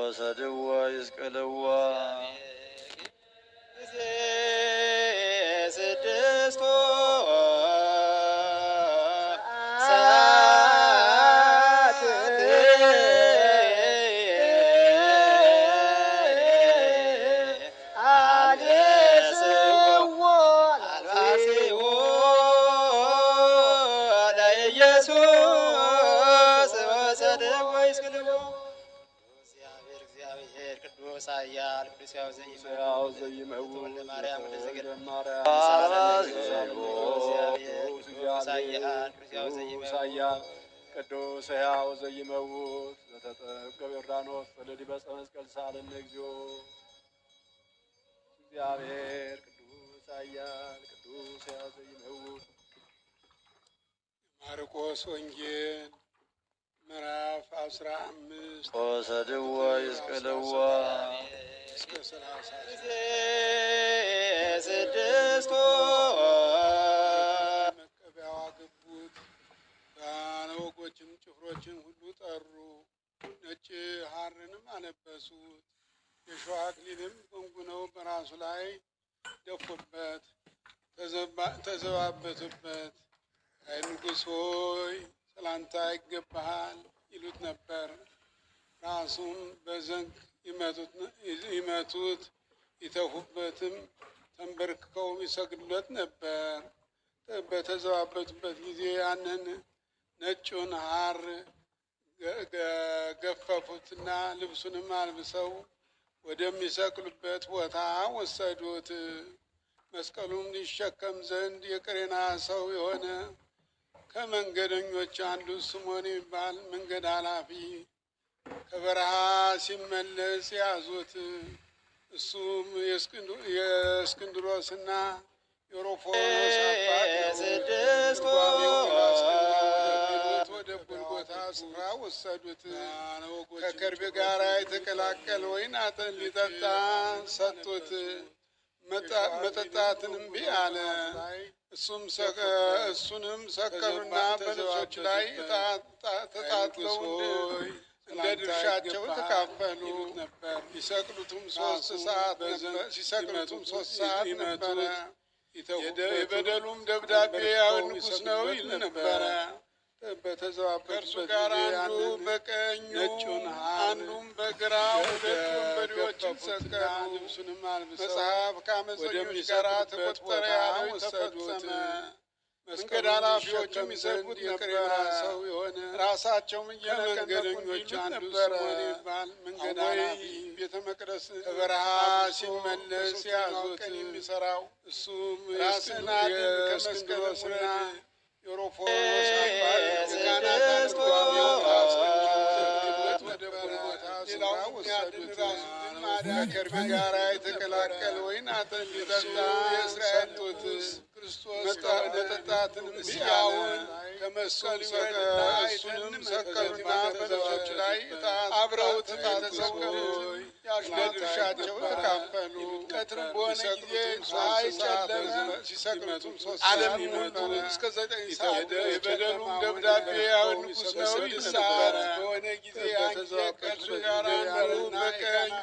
ወሰድዋ ይስቅልዋ ስድስቱ ሳያል ቅዱስ ያው ዘይመውት ማርያም እንደዘገደ ቅዱስ ያው ዘይመውት ዘተጠምቀ በዮርዳኖስ ወለዲበ ዕፀ መስቀል ሳለነ እግዚኦ እግዚአብሔር ቅዱስ ኃያል ቅዱስ ያው ዘይመውት። ማርቆስ ወንጌል ምዕራፍ 15 ወሰድዋ ይስቅልዋ እስከ 30 ስድስቱ መቀበያዋ ገቡት። ካህናተ ወጎችም ጭፍሮችን ሁሉ ጠሩ። ነጭ ሐርንም አለበሱት። የሾህ አክሊልም ጎንጉነው በራሱ ላይ ደፉበት፣ ተዘባበቱበት። አይ ንጉሥ ሆይ ሰላምታ ይገባሃል ይሉት ነበር። ራሱን በዘንግ ይመቱት ይተፉበትም፣ ተንበርክከው ይሰግዱለት ነበር። በተዘባበቱበት ጊዜ ያንን ነጩን ሐር ገፈፉትና ልብሱንም አልብሰው ወደሚሰቅሉበት ቦታ ወሰዱት። መስቀሉም ሊሸከም ዘንድ የቀሬና ሰው የሆነ ከመንገደኞች አንዱ ስምዖን የሚባል መንገድ ኃላፊ ከበረሃ ሲመለስ ያዙት። እሱም የእስክንድሮስና የሮፎስ አባት ስድስቱ ወደ ጎልጎታ ስፍራ ወሰዱት። ከከርቤ ጋር የተቀላቀለ ወይን ሊጠጣ ሰጡት። መጠጣትን እምቢ አለ። እሱንም ሰቀሉና በልብሶች ላይ ተጣጥለው እንደ ድርሻቸው ተካፈሉ። ሲሰቅሉትም 3 ሰዓት ነበረ። የበደሉም ደብዳቤ አይሁድ ንጉሥ ነው ይል ነበረ። ከእርሱ ጋር አንዱ በቀኙ አንዱም በግራው ሁለቱም በዲዎችን ሰቀሉ። ልብሱንም አልብሰው መጽሐፍ ከአመፀኞች ጋር ተቆጠረ ያለው ተፈጸመ። መንገድ ኃላፊዎችም ይሰድቡት ነበረ። ሰው የሆነ ራሳቸውም እየመንገደኞች አንዱ ስምዖን ይባል መንገድ ኃላፊ ቤተ መቅደስ ከበረሃ ሲመለስ ያዙት። የሚሰራው እሱም ራስን አድን ከመስቀልና የሮፎስ አባት የካህናት ወደ ጎልጎታ ስፍራ ወሰዱት። ከከርቤ ጋር የተቀላቀለ ወይን ሊጠጣ ሰጡት። መጠጣትንም ሲያውን ከመስቀሉ እሱንም ሰቀሉና በልብሶች ላይ አብረውት ተሰቀሉ። ለድርሻቸው ተካፈሉ። ቀትር በሆነ ጊዜ ፀሐይ ጨለመ። ሲሰቅሉትም 3 ሰዓት ነበረ። እስከ 9 ሰዓት የበደሉም ደብዳቤ አይሁድ ንጉሥ ነው ይል ነበረ። በሆነ ጊዜ ከእርሱ ጋር አንዱ በቀኝ